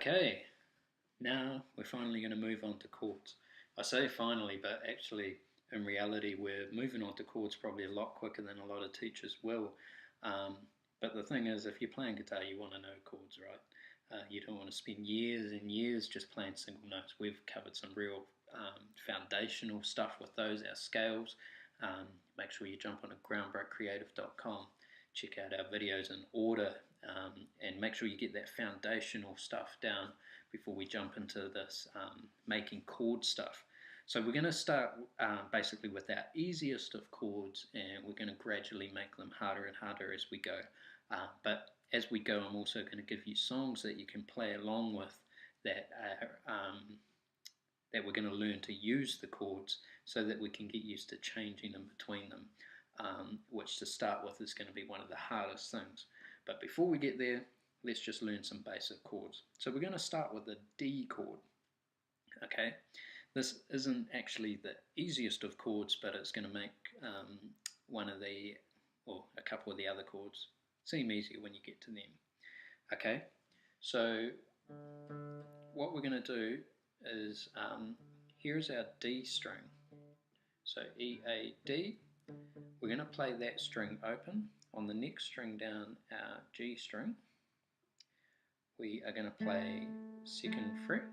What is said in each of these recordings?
Okay, now we're finally going to move on to chords. I say finally, but actually in reality we're moving on to chords probably a lot quicker than a lot of teachers will. But the thing is, if you're playing guitar you want to know chords, right? You don't want to spend years and years just playing single notes. We've covered some real foundational stuff with those, our scales. Make sure you jump on to groundbreakcreative.com, check out our videos in order, and make sure you get that foundational stuff down before we jump into this making chord stuff. So we're going to start basically with our easiest of chords, and we're going to gradually make them harder and harder as we go. But as we go, I'm also going to give you songs that you can play along with that that we're going to learn to use the chords so that we can get used to changing in between them, which to start with is going to be one of the hardest things. But before we get there, let's just learn some basic chords. So we're going to start with the D chord. Okay, this isn't actually the easiest of chords, but it's going to make one of the, or a couple of the other chords seem easier when you get to them. Okay, so what we're going to do is, here's our D string. So E, A, D. We're going to play that string open. On the next string down, our G string, we are going to play second fret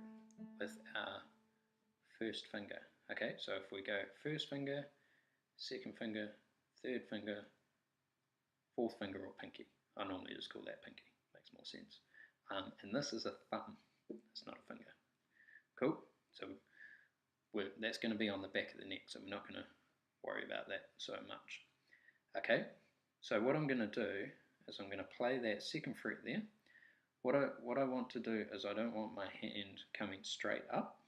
with our first finger. Okay, so if we go first finger, second finger, third finger, fourth finger, or pinky. I normally just call that pinky, makes more sense. And this is a thumb, it's not a finger. Cool, so that's going to be on the back of the neck, so we're not going to worry about that so much. Okay, so what I'm going to do is I'm going to play that second fret there. What I want to do is I don't want my hand coming straight up.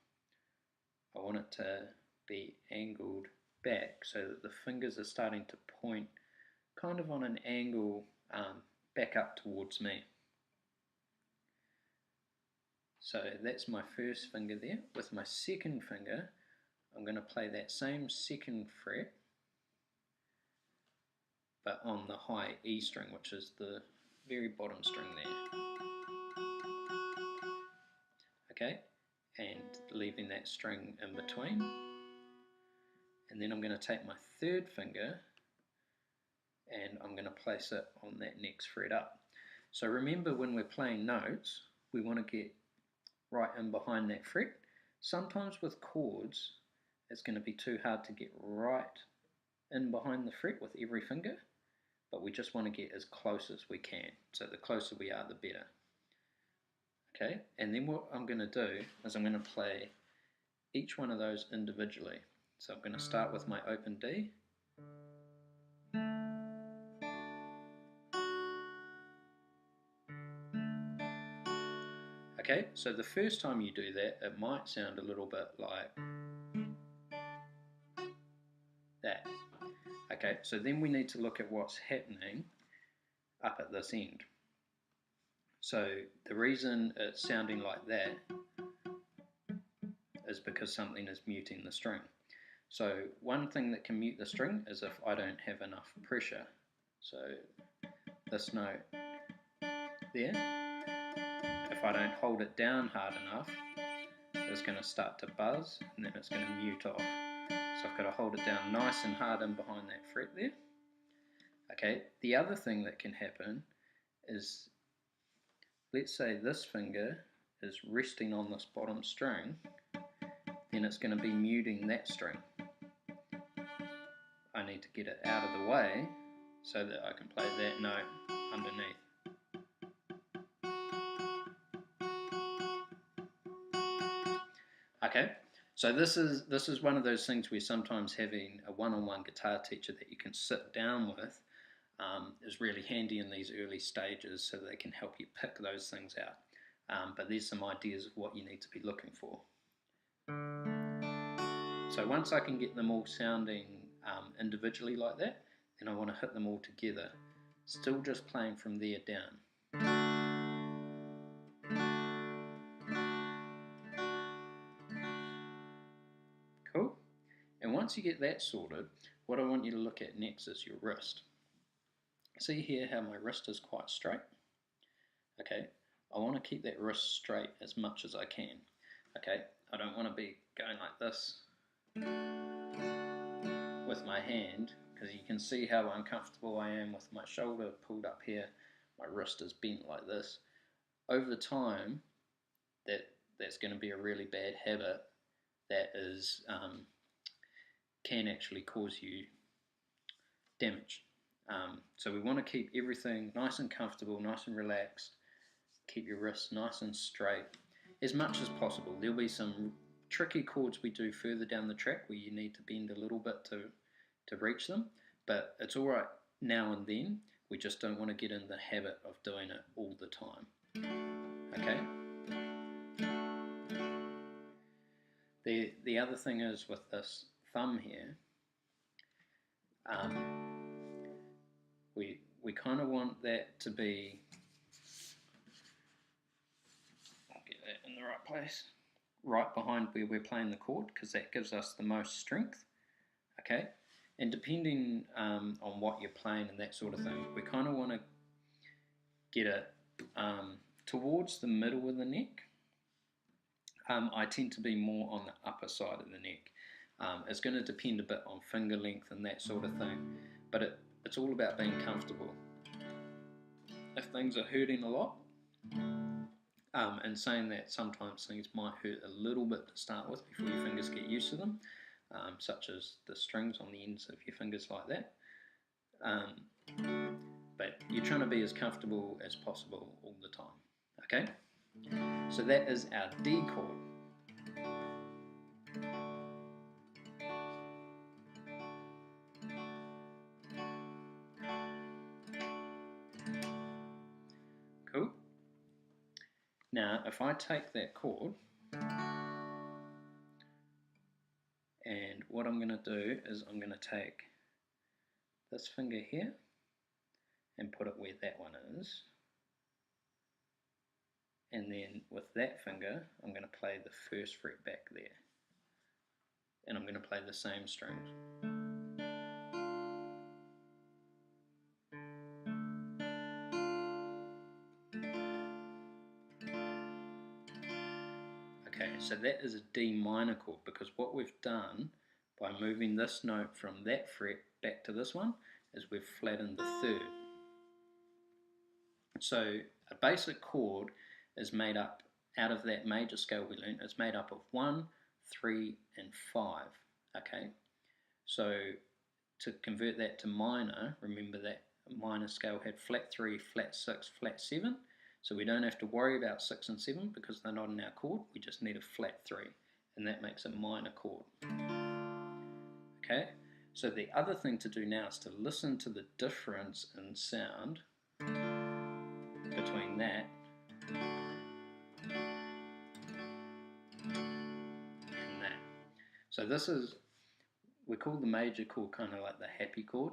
I want it to be angled back so that the fingers are starting to point kind of on an angle back up towards me. So that's my first finger there. With my second finger, I'm going to play that same second fret, but on the high E string, which is the very bottom string there. Okay, and leaving that string in between. And then I'm going to take my third finger and I'm going to place it on that next fret up. So remember, when we're playing notes, we want to get right in behind that fret. Sometimes with chords, it's going to be too hard to get right in behind the fret with every finger, but we just want to get as close as we can. So the closer we are, the better. Okay, and then what I'm going to do is I'm going to play each one of those individually. So I'm going to start with my open D. Okay, so the first time you do that, it might sound a little bit like that. Okay, so then we need to look at what's happening up at this end. So the reason it's sounding like that is because something is muting the string. So one thing that can mute the string is if I don't have enough pressure. So this note there, if I don't hold it down hard enough, it's going to start to buzz and then it's going to mute off. So I've got to hold it down nice and hard in behind that fret there. Okay, the other thing that can happen is, let's say this finger is resting on this bottom string, then it's going to be muting that string. I need to get it out of the way so that I can play that note underneath. Okay, so this is one of those things where sometimes having a one-on-one guitar teacher that you can sit down with is really handy in these early stages so that they can help you pick those things out. But there's some ideas of what you need to be looking for. So once I can get them all sounding individually like that, then I want to hit them all together, still just playing from there down. Cool? And once you get that sorted, what I want you to look at next is your wrist. See here how my wrist is quite straight? Okay, I want to keep that wrist straight as much as I can. Okay, I don't want to be going like this with my hand, because you can see how uncomfortable I am with my shoulder pulled up here, my wrist is bent like this. Over time, that's going to be a really bad habit that is can actually cause you damage. So we want to keep everything nice and comfortable, nice and relaxed. Keep your wrists nice and straight as much as possible. There'll be some tricky chords we do further down the track where you need to bend a little bit to reach them, but it's all right now and then. We just don't want to get in the habit of doing it all the time. Okay? The other thing is with this thumb here, we kind of want that to be, I'll get that in the right place, right behind where we're playing the chord, because that gives us the most strength. Okay, and depending on what you're playing and that sort of thing, we kind of want to get it towards the middle of the neck. I tend to be more on the upper side of the neck. It's going to depend a bit on finger length and that sort of thing, but it's all about being comfortable. If things are hurting a lot, and saying that sometimes things might hurt a little bit to start with before your fingers get used to them, such as the strings on the ends of your fingers like that. But you're trying to be as comfortable as possible all the time. Okay? So that is our D chord. Cool. Now, if I take that chord, and what I'm going to do is I'm going to take this finger here and put it where that one is. And then with that finger, I'm going to play the first fret back there. And I'm going to play the same strings. Okay, so that is a D minor chord, because what we've done by moving this note from that fret back to this one is we've flattened the third. So a basic chord is made up, out of that major scale we learned, it's made up of 1, 3 and 5. Okay, so to convert that to minor, remember that minor scale had flat 3, flat 6, flat 7. So we don't have to worry about 6 and 7 because they're not in our chord. We just need a flat 3, and that makes a minor chord. Okay, so the other thing to do now is to listen to the difference in sound between that and that. So this is, we call the major chord kind of like the happy chord.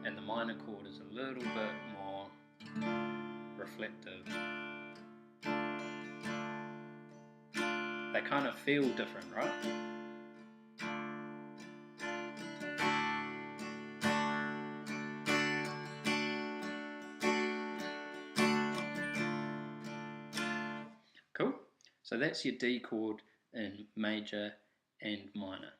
And the minor chord is a little bit more reflective. They kind of feel different, right? Cool. So that's your D chord in major and minor.